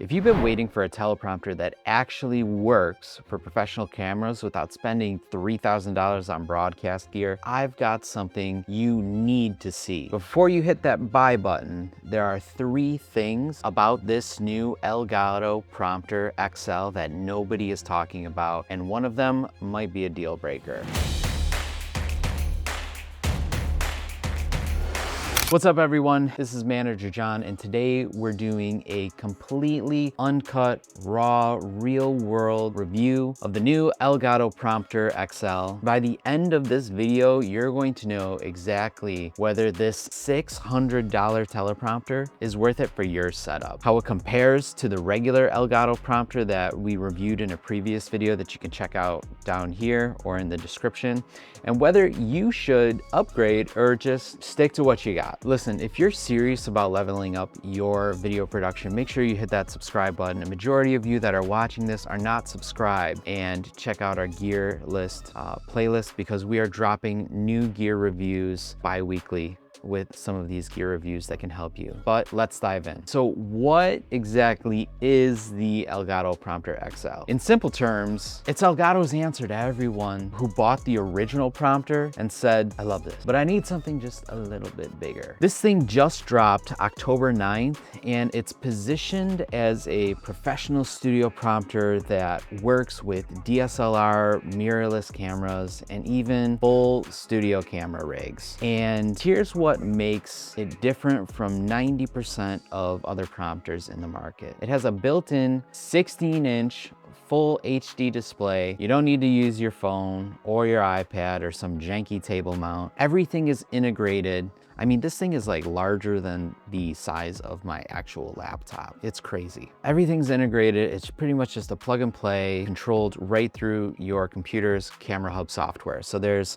If you've been waiting for a teleprompter that actually works for professional cameras without spending $3,000 on broadcast gear, I've got something you need to see. Before you hit that buy button, there are 3 things about this new Elgato Prompter XL that nobody is talking about, and one of them might be a deal breaker. What's up everyone? This is ManagerJon, and today we're doing a completely uncut, raw, real world review of the new Elgato Prompter XL. By the end of this video, you're going to know exactly whether this $600 teleprompter is worth it for your setup, how it compares to the regular Elgato prompter that we reviewed in a previous video that you can check out down here or in the description, and whether you should upgrade or just stick to what you got. Listen, if you're serious about leveling up your video production, make sure you hit that subscribe button. A majority of you that are watching this are not subscribed, and check out our gear list playlist because we are dropping new gear reviews bi-weekly with some of these gear reviews that can help you. But let's dive in. So what exactly is the Elgato Prompter XL? In simple terms, it's Elgato's answer to everyone who bought the original prompter and said, I love this, but I need something just a little bit bigger. This thing just dropped October 9th, and it's positioned as a professional studio prompter that works with DSLR, mirrorless cameras, and even full studio camera rigs. And here's what makes it different from 90% of other prompters in the market. It has a built-in 16-inch full HD display. You don't need to use your phone or your iPad or some janky table mount. Everything is integrated. I mean, this thing is like larger than the size of my actual laptop. It's crazy. Everything's integrated. It's pretty much just a plug and play controlled right through your computer's camera hub software. So there's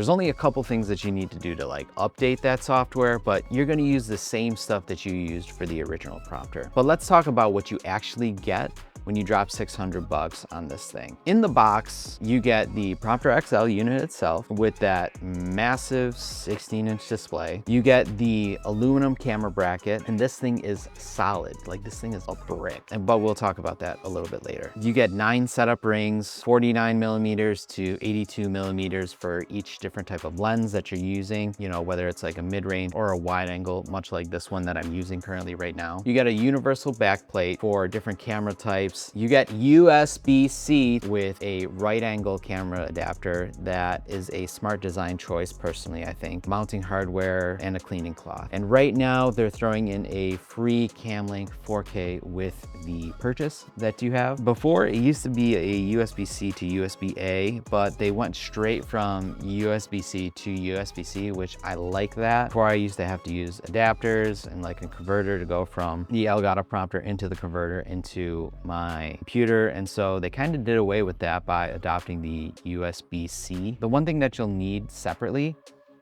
only a couple things that you need to do to like update that software, but you're gonna use the same stuff that you used for the original prompter. But let's talk about what you actually get when you drop $600 on this thing. In the box, you get the Prompter XL unit itself with that massive 16-inch display. You get the aluminum camera bracket, and this thing is solid. Like, this thing is a brick, but we'll talk about that a little bit later. You get 9 setup rings, 49 millimeters to 82 millimeters for each different type of lens that you're using, you know, whether it's like a mid-range or a wide angle, much like this one that I'm using currently right now. You get a universal backplate for different camera types. You get USB-C with a right angle camera adapter that is a smart design choice, personally, I think. Mounting hardware and a cleaning cloth. And right now they're throwing in a free CamLink 4K with the purchase that you have. Before, it used to be a USB-C to USB-A, but they went straight from USB-C to USB-C, which I like that. Before, I used to have to use adapters and like a converter to go from the Elgato prompter into the converter into my computer, and so they kind of did away with that by adopting the USB-C. The one thing that you'll need separately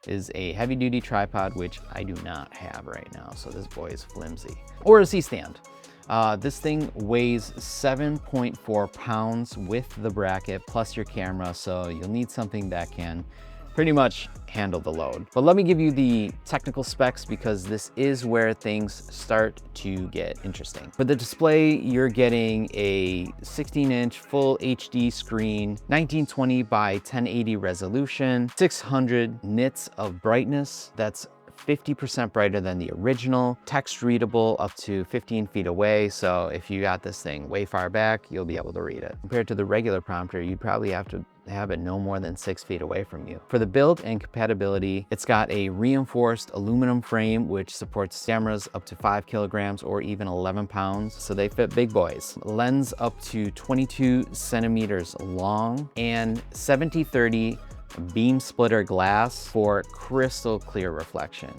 is a heavy-duty tripod, which I do not have right now, so this boy is flimsy. Or a C-stand. This thing weighs 7.4 pounds with the bracket plus your camera, so you'll need something that can pretty much handle the load. But let me give you the technical specs because this is where things start to get interesting. For the display, you're getting a 16-inch full HD screen, 1920 by 1080 resolution, 600 nits of brightness. That's 50% brighter than the original, text readable up to 15 feet away. So if you got this thing way far back, you'll be able to read it. Compared to the regular prompter, you'd probably have to have it no more than 6 feet away from you. For the build and compatibility, it's got a reinforced aluminum frame, which supports cameras up to 5 kilograms or even 11 pounds. So they fit big boys. Lens up to 22 centimeters long and 70-30 beam splitter glass for crystal clear reflection.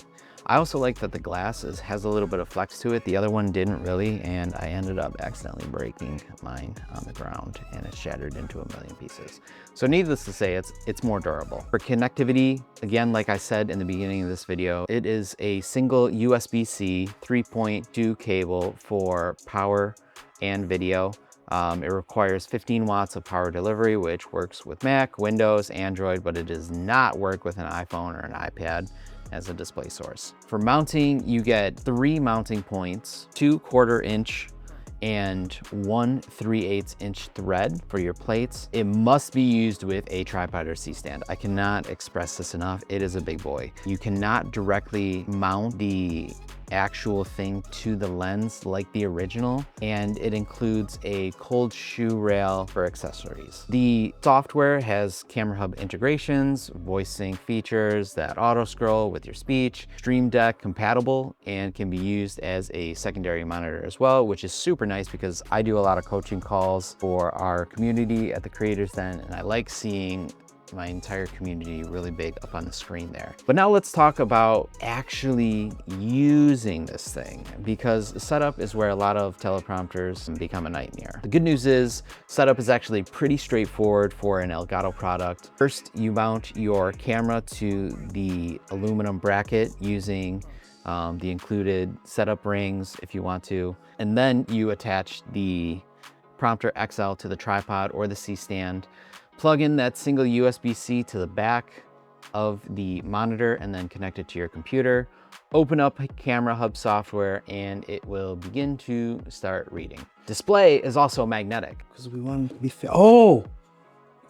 I also like that the glass has a little bit of flex to it. The other one didn't really, and I ended up accidentally breaking mine on the ground and it shattered into a million pieces. So needless to say, it's more durable. For connectivity, again, like I said in the beginning of this video, it is a single USB-C 3.2 cable for power and video. It requires 15 watts of power delivery, which works with Mac, Windows, Android, but it does not work with an iPhone or an iPad as a display source. For mounting, you get 3 mounting points, 2 1/4 inch and 1 3/8 inch thread for your plates. It must be used with a tripod or C-stand. I cannot express this enough. It is a big boy. You cannot directly mount the actual thing to the lens like the original, and it includes a cold shoe rail for accessories. The software has camera hub integrations, voice sync features that auto scroll with your speech, Stream Deck compatible, and can be used as a secondary monitor as well, which is super nice because I do a lot of coaching calls for our community at the Creators Den, and I like seeing my entire community really big up on the screen there. But now let's talk about actually using this thing, because setup is where a lot of teleprompters become a nightmare. The good news is setup is actually pretty straightforward for an Elgato product. First, you mount your camera to the aluminum bracket using the included setup rings if you want to, and then you attach the Prompter XL to the tripod or the C-stand. Plug in that single USB-C to the back of the monitor and then connect it to your computer. Open up Camera Hub software and it will begin to start reading. Display is also magnetic. Because we want it to be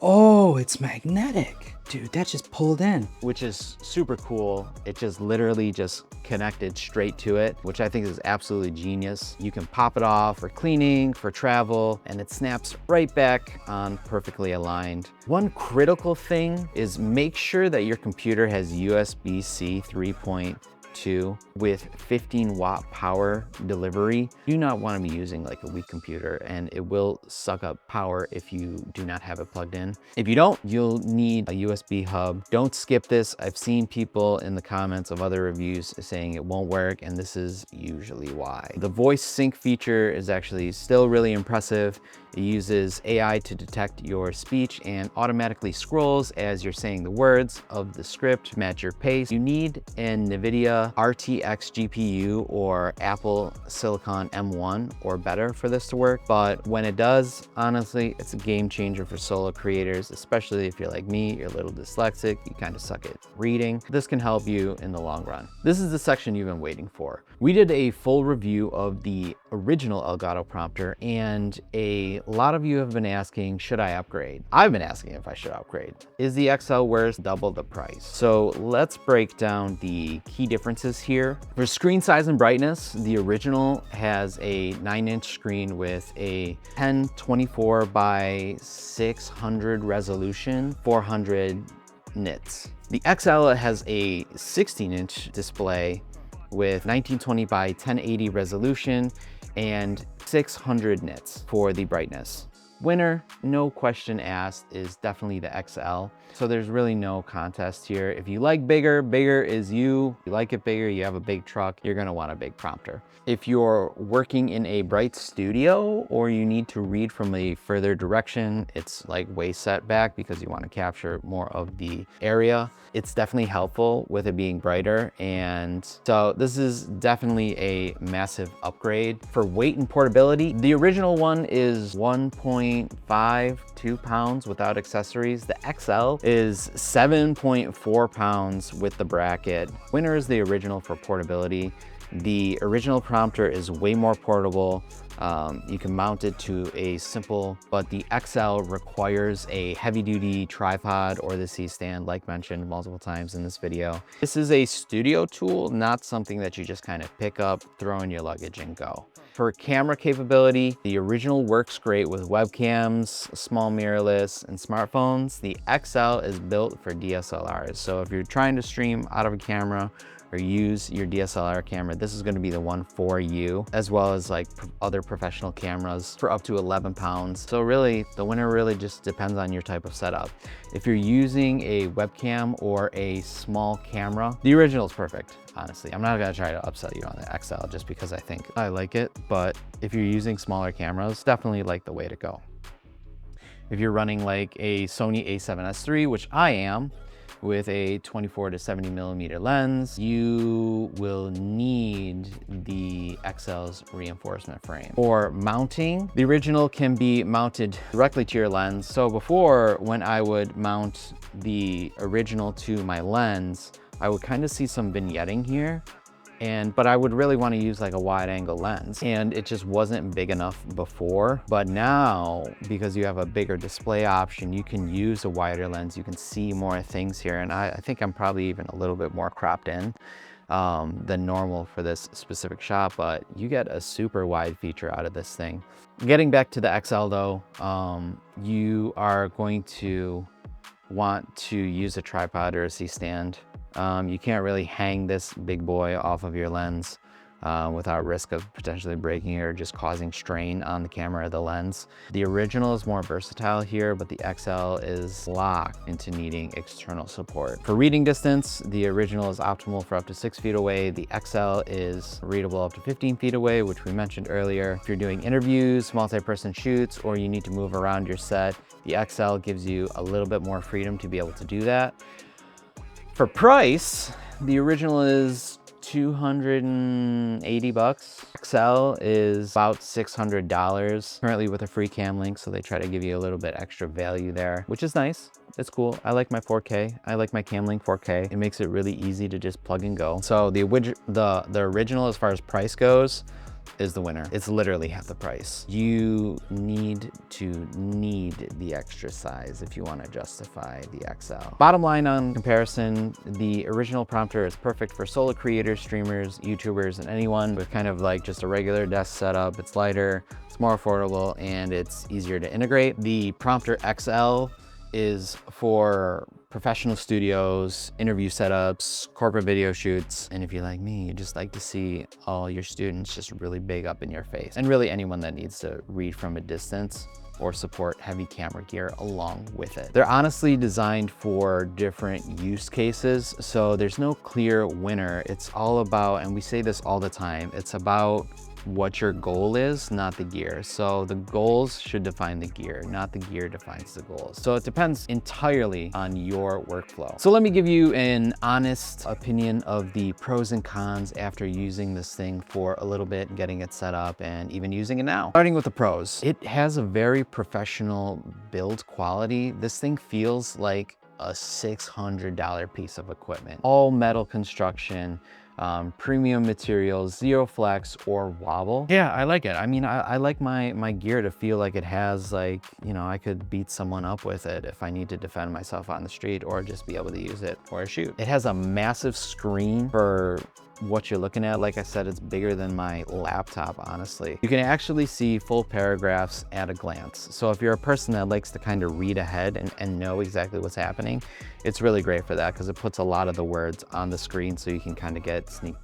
Oh, it's magnetic. Dude, that just pulled in. Which is super cool. It just literally just connected straight to it, which I think is absolutely genius. You can pop it off for cleaning, for travel, and it snaps right back on perfectly aligned. One critical thing is make sure that your computer has USB-C 3.2 with 15-watt power delivery. You do not want to be using like a weak computer, and it will suck up power if you do not have it plugged in. If you don't, you'll need a USB hub. Don't skip this. I've seen people in the comments of other reviews saying it won't work, and this is usually why. The voice sync feature is actually still really impressive. It uses AI to detect your speech and automatically scrolls as you're saying the words of the script to match your pace. You need an NVIDIA RTX GPU or Apple Silicon M1 or better for this to work, but when it does, honestly, it's a game changer for solo creators, especially if you're like me, you're a little dyslexic, you kind of suck at reading. This can help you in the long run. This is the section you've been waiting for. We did a full review of the original Elgato Prompter, and a lot of you have been asking, should I upgrade? I've been asking if I should upgrade. Is the XL worth double the price? So let's break down the key differences here. For screen size and brightness, the original has a 9-inch screen with a 1024 by 600 resolution, 400 nits. The XL has a 16-inch display with 1920 by 1080 resolution and 600 nits for the brightness. Winner, no question asked, is definitely the XL. So there's really no contest here. If you like bigger, bigger is you. If you like it bigger, you have a big truck, you're gonna want a big prompter. If you're working in a bright studio or you need to read from a further direction, it's like way set back because you want to capture more of the area. It's definitely helpful with it being brighter. And so this is definitely a massive upgrade. For weight and portability, the original one is 1.52 pounds without accessories. The XL is 7.4 pounds with the bracket. Winner is the original for portability. The original prompter is way more portable. You can mount it to a simple, but the XL requires a heavy-duty tripod or the C-stand, like mentioned multiple times in this video. This is a studio tool, not something that you just kind of pick up, throw in your luggage and go. For camera capability, the original works great with webcams, small mirrorless, and smartphones. The XL is built for DSLRs. So if you're trying to stream out of a camera or use your DSLR camera, this is gonna be the one for you, as well as like other professional cameras for up to 11 pounds. So really, the winner really just depends on your type of setup. If you're using a webcam or a small camera, the original is perfect, honestly. I'm not gonna try to upsell you on the XL just because I think I like it, but if you're using smaller cameras, definitely like the way to go. If you're running like a Sony a7S III, which I am, with a 24 to 70 millimeter lens, you will need the XL's reinforcement frame. For mounting, the original can be mounted directly to your lens. So before, when I would mount the original to my lens, I would kind of see some vignetting here. But I would really want to use like a wide angle lens, and it just wasn't big enough before. But now, because you have a bigger display option, you can use a wider lens, you can see more things here. And I think I'm probably even a little bit more cropped in than normal for this specific shot, but you get a super wide feature out of this thing. Getting back to the XL though, you are going to want to use a tripod or a C-stand. You can't really hang this big boy off of your lens without risk of potentially breaking it or just causing strain on the camera or the lens. The original is more versatile here, but the XL is locked into needing external support. For reading distance, the original is optimal for up to 6 feet away. The XL is readable up to 15 feet away, which we mentioned earlier. If you're doing interviews, multi-person shoots, or you need to move around your set, the XL gives you a little bit more freedom to be able to do that. For price, the original is $280. XL is about $600 currently with a free cam link, so they try to give you a little bit extra value there, which is nice. It's cool. I like my 4K. I like my cam link 4K. It makes it really easy to just plug and go. So the original, as far as price goes, is the winner. It's literally half the price. You need the extra size if you want to justify the XL. Bottom line on comparison, the original prompter is perfect for solo creators, streamers, YouTubers, and anyone with kind of like just a regular desk setup. It's lighter, it's more affordable, and it's easier to integrate. The Prompter XL is for professional studios, interview setups, corporate video shoots. And if you're like me, you just like to see all your students just really big up in your face. And really anyone that needs to read from a distance or support heavy camera gear along with it. They're honestly designed for different use cases, so there's no clear winner. It's all about, and we say this all the time, it's about what your goal is, not the gear. So the goals should define the gear, not the gear defines the goals. So it depends entirely on your workflow. So let me give you an honest opinion of the pros and cons after using this thing for a little bit, getting it set up, and even using it now. Starting with the pros, it has a very professional build quality. This thing feels like a $600 piece of equipment. All metal construction, premium materials, zero flex or wobble. Yeah, I like it. I mean, I like my gear to feel like it has, like, you know, I could beat someone up with it if I need to defend myself on the street or just be able to use it for a shoot. It has a massive screen for what you're looking at. Like I said, it's bigger than my laptop, honestly. You can actually see full paragraphs at a glance. So if you're a person that likes to kind of read ahead and know exactly what's happening, it's really great for that because it puts a lot of the words on the screen so you can kind of get sneak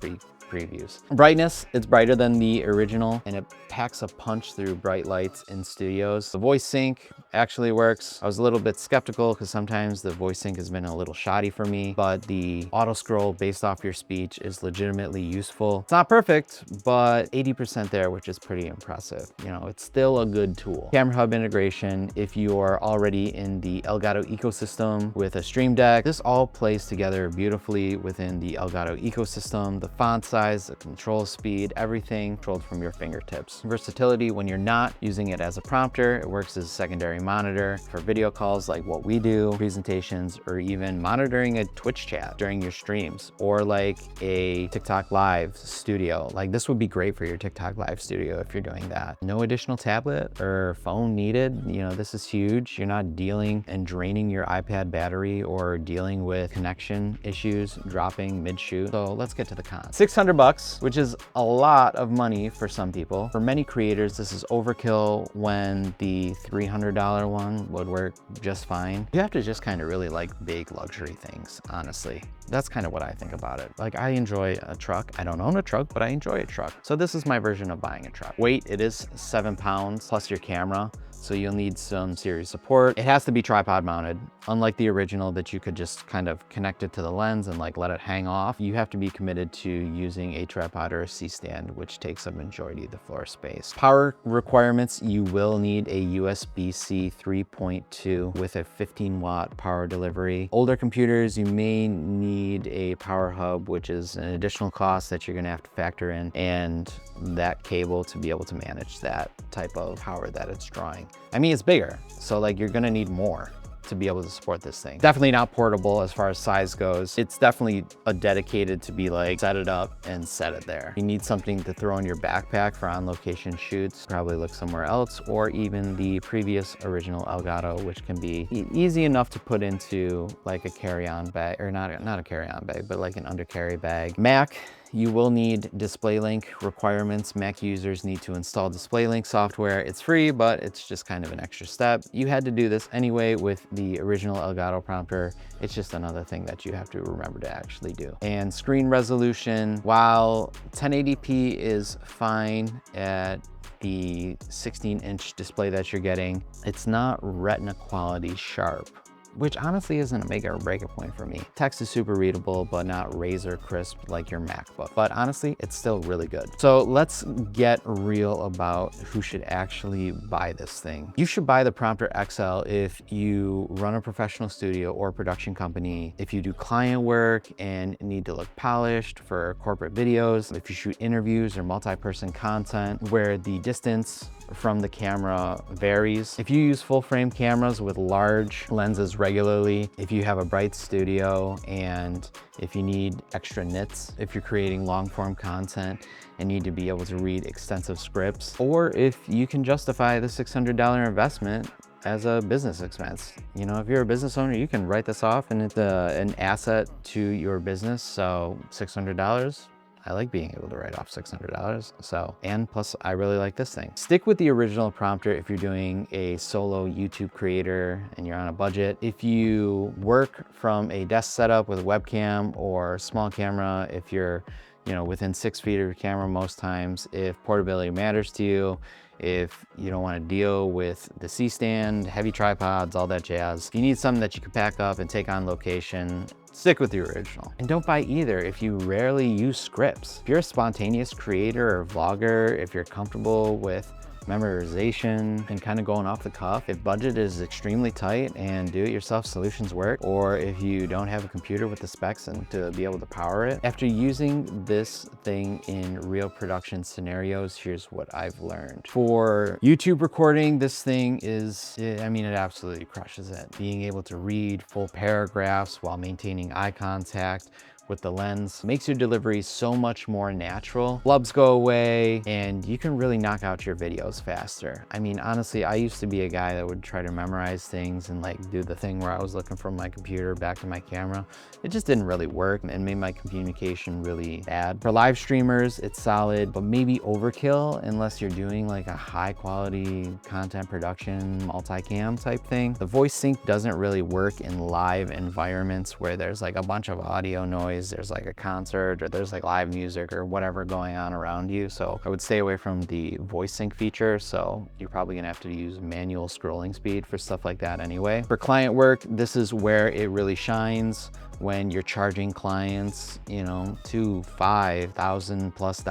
previews. Brightness, it's brighter than the original and it packs a punch through bright lights in studios. The voice sync actually works. I was a little bit skeptical because sometimes the voice sync has been a little shoddy for me, but the auto scroll based off your speech is legitimately useful. It's not perfect, but 80% there, which is pretty impressive. You know, it's still a good tool. Camera hub integration, if you are already in the Elgato ecosystem with a Stream Deck, this all plays together beautifully within the Elgato ecosystem. The font size, the control speed, everything controlled from your fingertips. Versatility, when you're not using it as a prompter, it works as a secondary monitor for video calls like what we do, presentations, or even monitoring a Twitch chat during your streams, or like a TikTok Live studio. Like this would be great for your TikTok Live studio if you're doing that. No additional tablet or phone needed. You know, this is huge. You're not dealing and draining your iPad battery or dealing with connection issues dropping mid-shoot. So let's get to the cons. $600, which is a lot of money for some people. For many creators, this is overkill when the $300 one would work just fine. You have to just kind of really like big luxury things, honestly. That's kind of what I think about it. Like, I enjoy a truck. I don't own a truck, but I enjoy a truck. So this is my version of buying a truck. Weight, it is 7 pounds plus your camera. So you'll need some serious support. It has to be tripod mounted. Unlike the original that you could just kind of connect it to the lens and like let it hang off, you have to be committed to using a tripod or a C-stand, which takes a majority of the floor space. Power requirements, you will need a USB-C 3.2 with a 15-watt power delivery. Older computers, you may need a power hub, which is an additional cost that you're gonna have to factor in, and that cable to be able to manage that type of power that it's drawing. I mean, it's bigger, so like you're gonna need more. to be able to support this thing. Definitely not portable as far as size goes. It's definitely a dedicated to be like, set it up and set it there. You need something to throw in your backpack for on-location shoots, probably look somewhere else, or even the previous original Elgato, which can be easy enough to put into like a carry-on bag, or not a carry-on bag, but like an undercarry bag. Mac, you will need display link requirements. Mac users need to install display link software. It's free, but it's just kind of an extra step. You had to do this anyway with the original Elgato prompter. It's just another thing that you have to remember to actually do. And screen resolution, while 1080p is fine at the 16-inch display that you're getting, it's not Retina quality sharp, which honestly isn't a make or break a point for me. Text is super readable, but not razor crisp like your MacBook. But honestly, it's still really good. So let's get real about who should actually buy this thing. You should buy the Prompter XL if you run a professional studio or production company, if you do client work and need to look polished for corporate videos, if you shoot interviews or multi-person content where the distance from the camera varies. If you use full frame cameras with large lenses regularly, if you have a bright studio, and if you need extra nits, if you're creating long form content and need to be able to read extensive scripts, or if you can justify the $600 investment as a business expense. You know, if you're a business owner, you can write this off and it's an asset to your business. So $600, I like being able to write off $600. So, and plus I really like this thing. Stick with the original prompter if you're doing a solo YouTube creator and you're on a budget. If you work from a desk setup with a webcam or small camera, if you're, you know, within 6 feet of your camera most times, if portability matters to you, if you don't want to deal with the C-stand, heavy tripods, all that jazz. If you need something that you can pack up and take on location, stick with the original. And don't buy either if you rarely use scripts. If you're a spontaneous creator or vlogger, if you're comfortable with memorization and kind of going off the cuff, if budget is extremely tight and do-it-yourself solutions work, or if you don't have a computer with the specs and to be able to power it, after using this thing in real production scenarios, here's what I've learned. For YouTube recording, this thing is, I mean, it absolutely crushes it. Being able to read full paragraphs while maintaining eye contact with the lens makes your delivery so much more natural. Flubs go away and you can really knock out your videos faster. I mean, honestly, I used to be a guy that would try to memorize things and like do the thing where I was looking from my computer back to my camera. It just didn't really work and made my communication really bad. For live streamers, it's solid, but maybe overkill unless you're doing like a high quality content production, multicam type thing. The voice sync doesn't really work in live environments where there's like a bunch of audio noise, there's like a concert, or there's like live music or whatever going on around you. So I would stay away from the voice sync feature. So you're probably gonna have to use manual scrolling speed for stuff like that anyway. For client work, this is where it really shines. When you're charging clients, you know, $5,000 plus.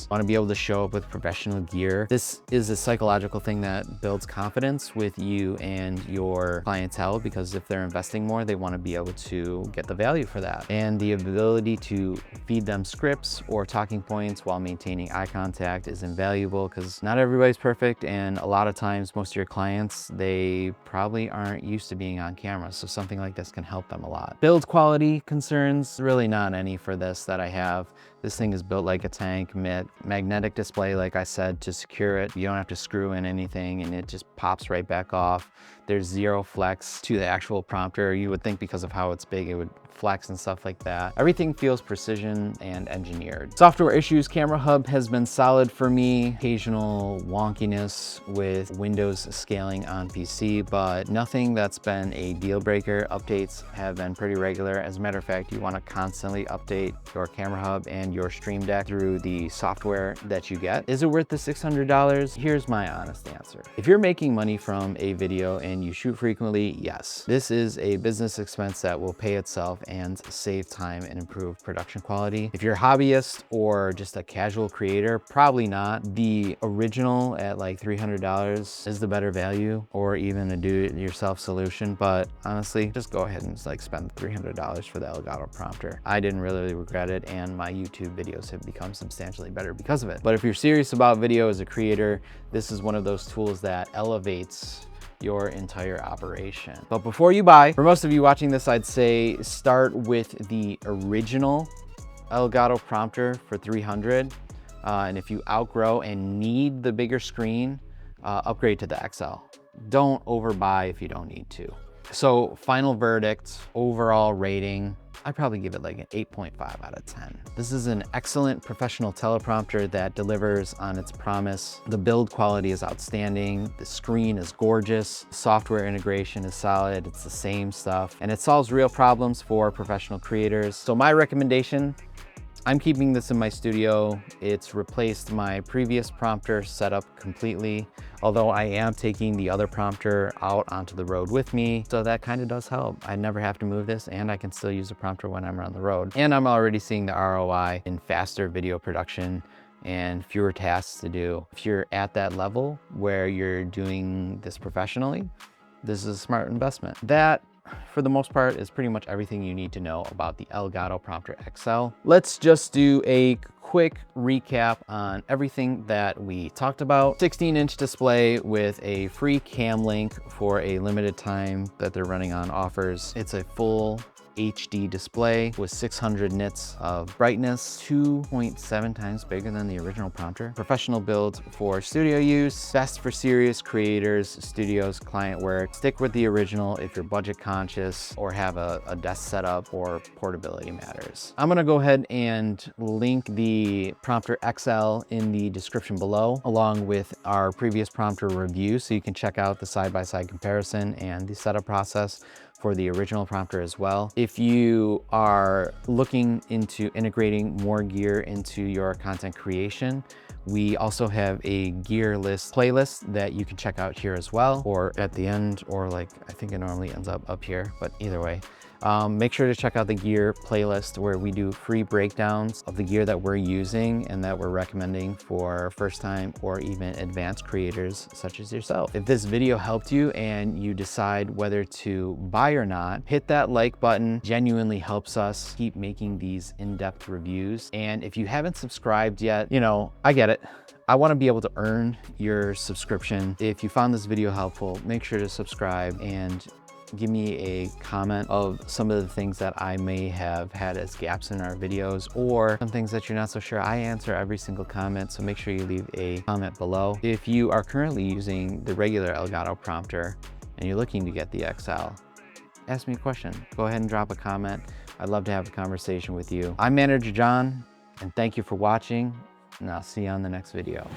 Want to be able to show up with professional gear. This is a psychological thing that builds confidence with you and your clientele, because if they're investing more, they want to be able to get the value for that. And the ability to feed them scripts or talking points while maintaining eye contact is invaluable, because not everybody's perfect, and a lot of times most of your clients, they probably aren't used to being on camera, so something like this can help them a lot. Build quality concerns, really not any for this that I have. This thing is built like a tank, magnetic display, like I said, to secure it. You don't have to screw in anything and it just pops right back off. There's zero flex to the actual prompter. You would think because of how it's big, it would flex and stuff like that. Everything feels precision and engineered. Software issues, Camera Hub has been solid for me. Occasional wonkiness with Windows scaling on PC, but nothing that's been a deal breaker. Updates have been pretty regular. As a matter of fact, you want to constantly update your Camera Hub and your Stream Deck through the software that you get. Is it worth the $600? Here's my honest answer. If you're making money from a video and you shoot frequently, yes. This is a business expense that will pay itself and save time and improve production quality. If you're a hobbyist or just a casual creator, probably not. The original at like $300 is the better value, or even a do-it-yourself solution. But honestly, just go ahead and just like spend $300 for the Elgato Prompter. I didn't really regret it, and my YouTube videos have become substantially better because of it. But if you're serious about video as a creator, this is one of those tools that elevates your entire operation. But before you buy, for most of you watching this, I'd say start with the original Elgato Prompter for 300. And if you outgrow and need the bigger screen, upgrade to the XL. Don't overbuy if you don't need to. So final verdict, overall rating, I'd probably give it like an 8.5 out of 10. This is an excellent professional teleprompter that delivers on its promise. The build quality is outstanding. The screen is gorgeous. Software integration is solid. It's the same stuff. And it solves real problems for professional creators. So my recommendation, I'm keeping this in my studio. It's replaced my previous prompter setup completely, although I am taking the other prompter out onto the road with me. So that kind of does help. I never have to move this and I can still use the prompter when I'm on the road. And I'm already seeing the ROI in faster video production and fewer tasks to do. If you're at that level where you're doing this professionally, this is a smart investment. That, for the most part, is pretty much everything you need to know about the Elgato Prompter XL. Let's just do a quick recap on everything that we talked about. 16-inch display with a free cam link for a limited time that they're running on offers. It's a full HD display with 600 nits of brightness, 2.7 times bigger than the original prompter. Professional build for studio use, best for serious creators, studios, client work. Stick with the original if you're budget conscious or have a desk setup or portability matters. I'm gonna go ahead and link the Prompter XL in the description below, along with our previous prompter review, so you can check out the side-by-side comparison and the setup process for the original prompter as well. If you are looking into integrating more gear into your content creation, we also have a gear list playlist that you can check out here as well, or at the end, or like, I think it normally ends up here, but either way. Make sure to check out the gear playlist where we do free breakdowns of the gear that we're using and that we're recommending for first time or even advanced creators such as yourself. If this video helped you and you decide whether to buy or not, hit that like button. Genuinely helps us keep making these in-depth reviews. And if you haven't subscribed yet, you know, I get it. I want to be able to earn your subscription. If you found this video helpful, make sure to subscribe and give me a comment of some of the things that I may have had as gaps in our videos, or some things that you're not so sure. I answer every single comment, so make sure you leave a comment below. If you are currently using the regular Elgato prompter and you're looking to get the XL, ask me a question. Go ahead and drop a comment. I'd love to have a conversation with you. I'm ManagerJon, and thank you for watching, and I'll see you on the next video.